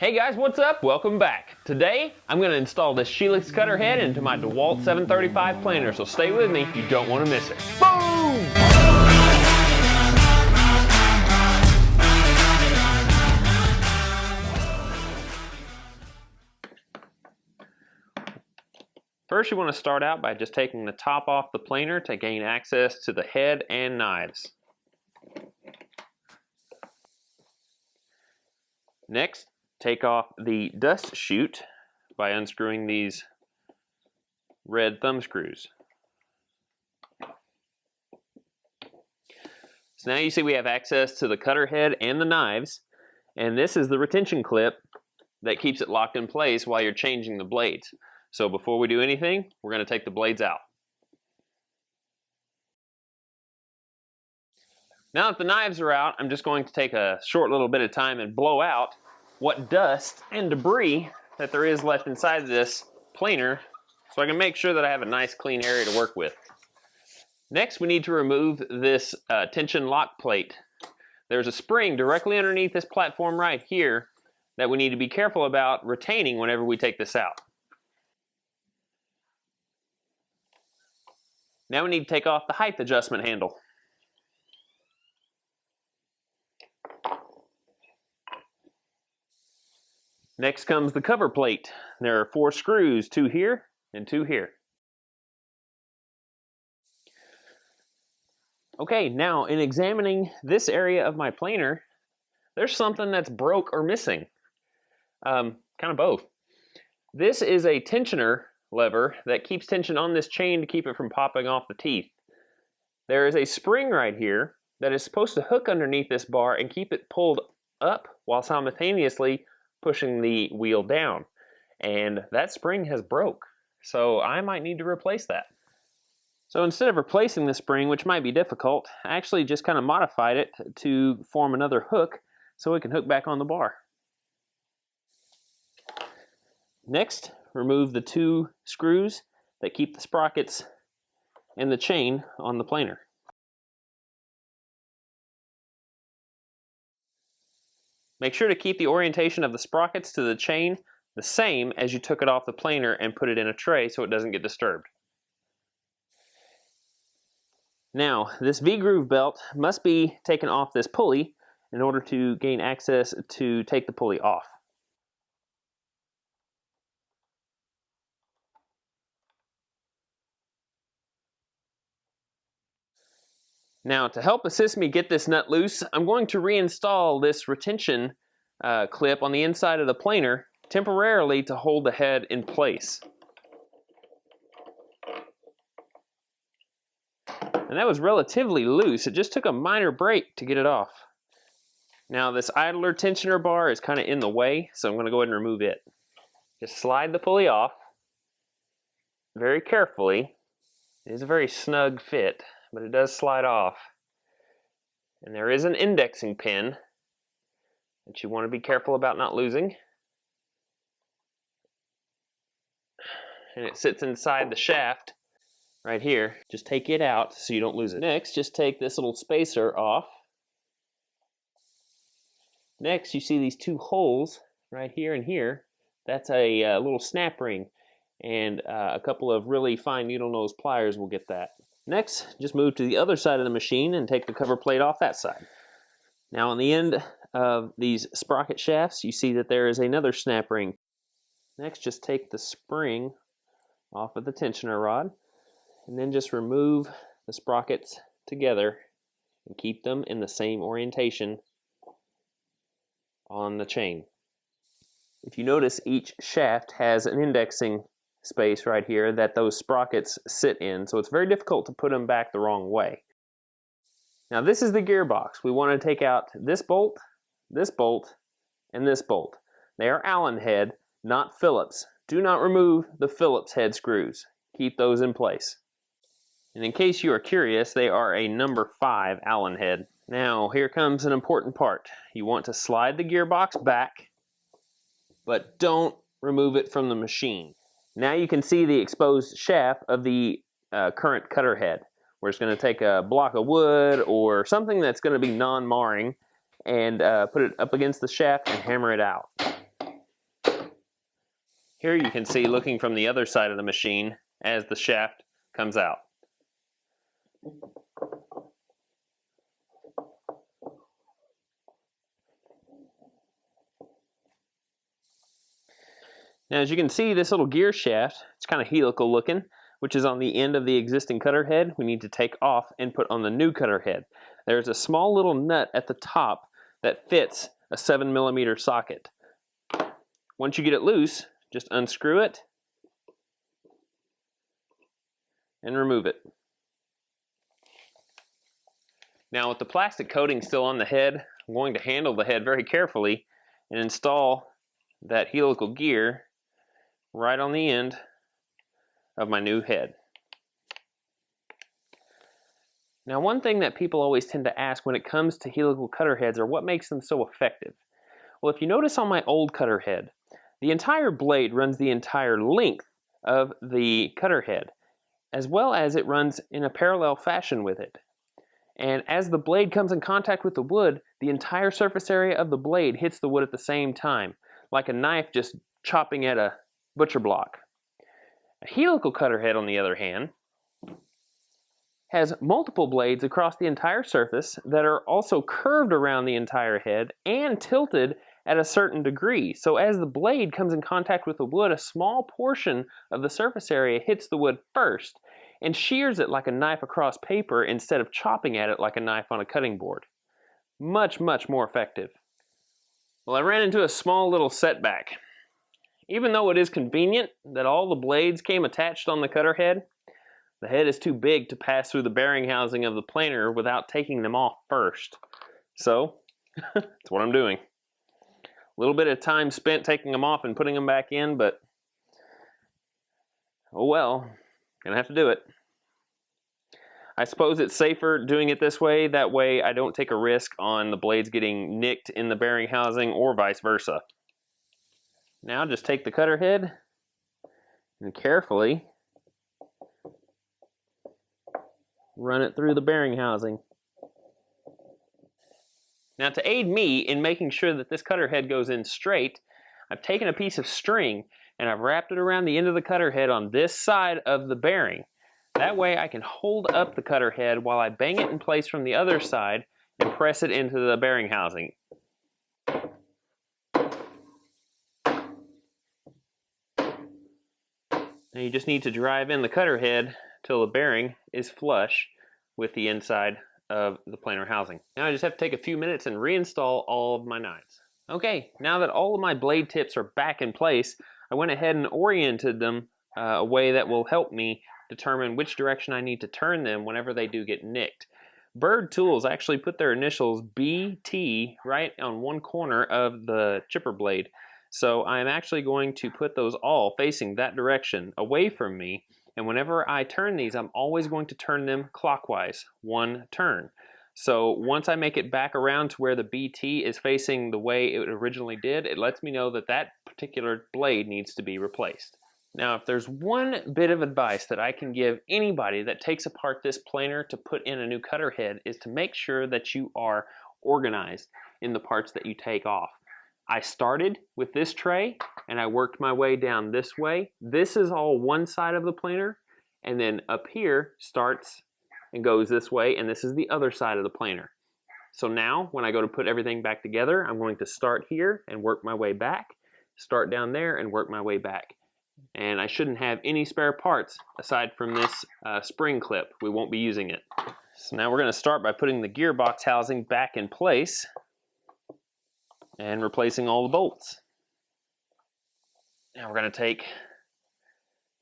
Hey guys, what's up? Welcome back. Today, I'm going to install this Shelix cutter head into my DeWalt 735 planer, so stay with me, you don't want to miss it. Boom! First, you want to start out by just taking the top off the planer to gain access to the head and knives. Next, take off the dust chute by unscrewing these red thumb screws. So now you see we have access to the cutter head and the knives, and this is the retention clip that keeps it locked in place while you're changing the blades. So before we do anything, we're going to take the blades out. Now that the knives are out, I'm just going to take a short little bit of time and blow out what dust and debris that there is left inside this planer so I can make sure that I have a nice clean area to work with. Next, we need to remove this tension lock plate. There's a spring directly underneath this platform right here that we need to be careful about retaining whenever we take this out. Now we need to take off the height adjustment handle. Next comes the cover plate. There are 4 screws, 2 here and 2 here. Okay, now in examining this area of my planer, there's something that's broke or missing. Kind of both. This is a tensioner lever that keeps tension on this chain to keep it from popping off the teeth. There is a spring right here that is supposed to hook underneath this bar and keep it pulled up while simultaneously pushing the wheel down, and that spring has broke, so I might need to replace that. So instead of replacing the spring, which might be difficult, I actually just kind of modified it to form another hook so it can hook back on the bar. Next, remove the 2 screws that keep the sprockets and the chain on the planer. Make sure to keep the orientation of the sprockets to the chain the same as you took it off the planer and put it in a tray so it doesn't get disturbed. Now, this V-groove belt must be taken off this pulley in order to gain access to take the pulley off. Now, to help assist me get this nut loose, I'm going to reinstall this retention clip on the inside of the planer temporarily to hold the head in place. And that was relatively loose. It just took a minor break to get it off. Now, this idler tensioner bar is kind of in the way, so I'm going to go ahead and remove it. Just slide the pulley off very carefully. It is a very snug fit, but it does slide off. And there is an indexing pin that you want to be careful about not losing. And it sits inside the shaft right here. Just take it out so you don't lose it. Next, just take this little spacer off. Next, you see these 2 holes right here and here. That's a little snap ring, and a couple of really fine needle nose pliers will get that. Next, just move to the other side of the machine and take the cover plate off that side. Now on the end of these sprocket shafts, you see that there is another snap ring. Next, just take the spring off of the tensioner rod, and then just remove the sprockets together and keep them in the same orientation on the chain. If you notice, each shaft has an indexing space right here that those sprockets sit in, so it's very difficult to put them back the wrong way. Now this is the gearbox. We want to take out this bolt, and this bolt. They are Allen head, not Phillips. Do not remove the Phillips head screws. Keep those in place. And in case you are curious, they are a number 5 Allen head. Now here comes an important part. You want to slide the gearbox back, but don't remove it from the machine. Now you can see the exposed shaft of the current cutter head. We're just going to take a block of wood or something that's going to be non-marring and put it up against the shaft and hammer it out. Here you can see looking from the other side of the machine as the shaft comes out. Now as you can see, this little gear shaft, it's kind of helical looking, which is on the end of the existing cutter head. We need to take off and put on the new cutter head. There's a small little nut at the top that fits a 7mm socket. Once you get it loose, just unscrew it and remove it. Now with the plastic coating still on the head, I'm going to handle the head very carefully and install that helical gear right on the end of my new head. Now one thing that people always tend to ask when it comes to helical cutter heads are what makes them so effective. Well, if you notice on my old cutter head, the entire blade runs the entire length of the cutter head, as well as it runs in a parallel fashion with it. And as the blade comes in contact with the wood, the entire surface area of the blade hits the wood at the same time, like a knife just chopping at a butcher block. A helical cutter head, on the other hand, has multiple blades across the entire surface that are also curved around the entire head and tilted at a certain degree. So as the blade comes in contact with the wood, a small portion of the surface area hits the wood first and shears it like a knife across paper instead of chopping at it like a knife on a cutting board. Much, much more effective. Well, I ran into a small little setback. Even though it is convenient that all the blades came attached on the cutter head, the head is too big to pass through the bearing housing of the planer without taking them off first. So, that's what I'm doing. A little bit of time spent taking them off and putting them back in, but oh well, gonna have to do it. I suppose it's safer doing it this way. That way I don't take a risk on the blades getting nicked in the bearing housing or vice versa. Now just take the cutter head and carefully run it through the bearing housing. Now to aid me in making sure that this cutter head goes in straight, I've taken a piece of string and I've wrapped it around the end of the cutter head on this side of the bearing. That way I can hold up the cutter head while I bang it in place from the other side and press it into the bearing housing. Now you just need to drive in the cutter head till the bearing is flush with the inside of the planer housing. Now I just have to take a few minutes and reinstall all of my knives. Okay, now that all of my blade tips are back in place, I went ahead and oriented them a way that will help me determine which direction I need to turn them whenever they do get nicked. Byrd tools actually put their initials BT right on one corner of the chipper blade. So I'm actually going to put those all facing that direction away from me. And whenever I turn these, I'm always going to turn them clockwise, one turn. So once I make it back around to where the BT is facing the way it originally did, it lets me know that that particular blade needs to be replaced. Now, if there's one bit of advice that I can give anybody that takes apart this planer to put in a new cutter head is to make sure that you are organized in the parts that you take off. I started with this tray and I worked my way down this way. This is all one side of the planer, and then up here starts and goes this way, and this is the other side of the planer. So now when I go to put everything back together, I'm going to start here and work my way back, start down there and work my way back. And I shouldn't have any spare parts aside from this spring clip. We won't be using it. So now we're going to start by putting the gearbox housing back in place and replacing all the bolts. Now we're going to take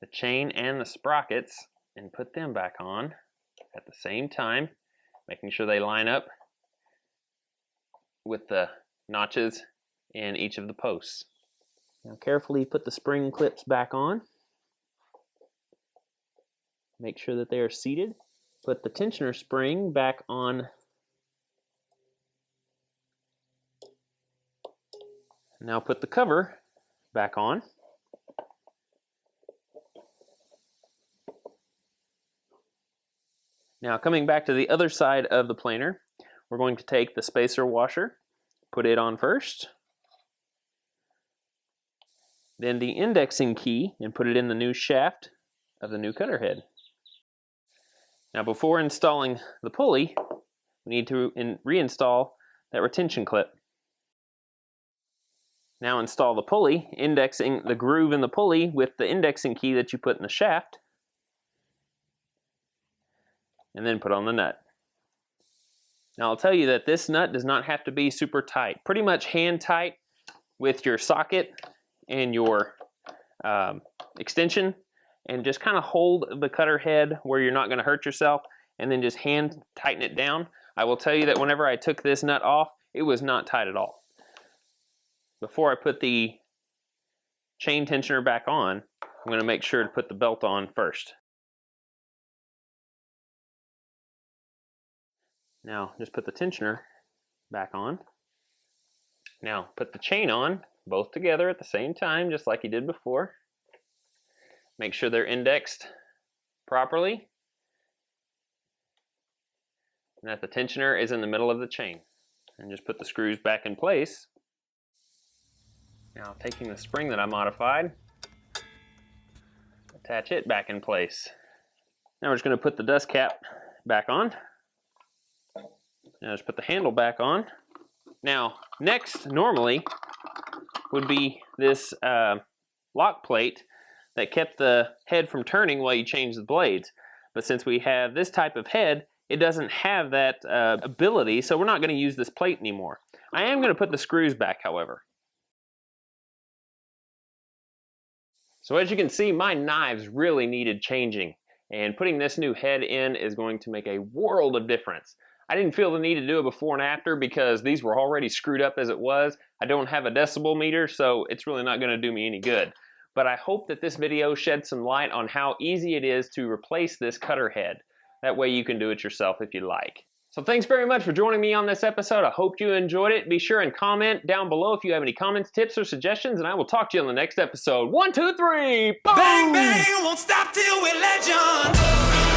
the chain and the sprockets and put them back on at the same time, making sure they line up with the notches in each of the posts. Now carefully put the spring clips back on. Make sure that they are seated. Put the tensioner spring back on. Now put the cover back on. Now coming back to the other side of the planer, we're going to take the spacer washer, put it on first. then the indexing key and put it in the new shaft of the new cutter head. Now before installing the pulley, we need to reinstall that retention clip. Now install the pulley, indexing the groove in the pulley with the indexing key that you put in the shaft, and then put on the nut. Now I'll tell you that this nut does not have to be super tight. Pretty much hand tight with your socket and your extension, and just kind of hold the cutter head where you're not going to hurt yourself, and then just hand tighten it down. I will tell you that whenever I took this nut off, it was not tight at all. Before I put the chain tensioner back on, I'm going to make sure to put the belt on first. Now just put the tensioner back on. Now put the chain on, both together at the same time, just like you did before. Make sure they're indexed properly, and that the tensioner is in the middle of the chain. And just put the screws back in place. Now taking the spring that I modified, attach it back in place. Now we're just going to put the dust cap back on. Now just put the handle back on. Now next normally would be this lock plate that kept the head from turning while you change the blades. But since we have this type of head, it doesn't have that ability, so we're not going to use this plate anymore. I am going to put the screws back, however. So as you can see, my knives really needed changing, and putting this new head in is going to make a world of difference. I didn't feel the need to do it before and after because these were already screwed up as it was. I don't have a decibel meter, so it's really not going to do me any good. But I hope that this video sheds some light on how easy it is to replace this cutter head. That way you can do it yourself if you like. So thanks very much for joining me on this episode. I hope you enjoyed it. Be sure and comment down below if you have any comments, tips, or suggestions, and I will talk to you on the next episode. 1, 2, 3, boom! Bang, bang, won't stop till we're legend.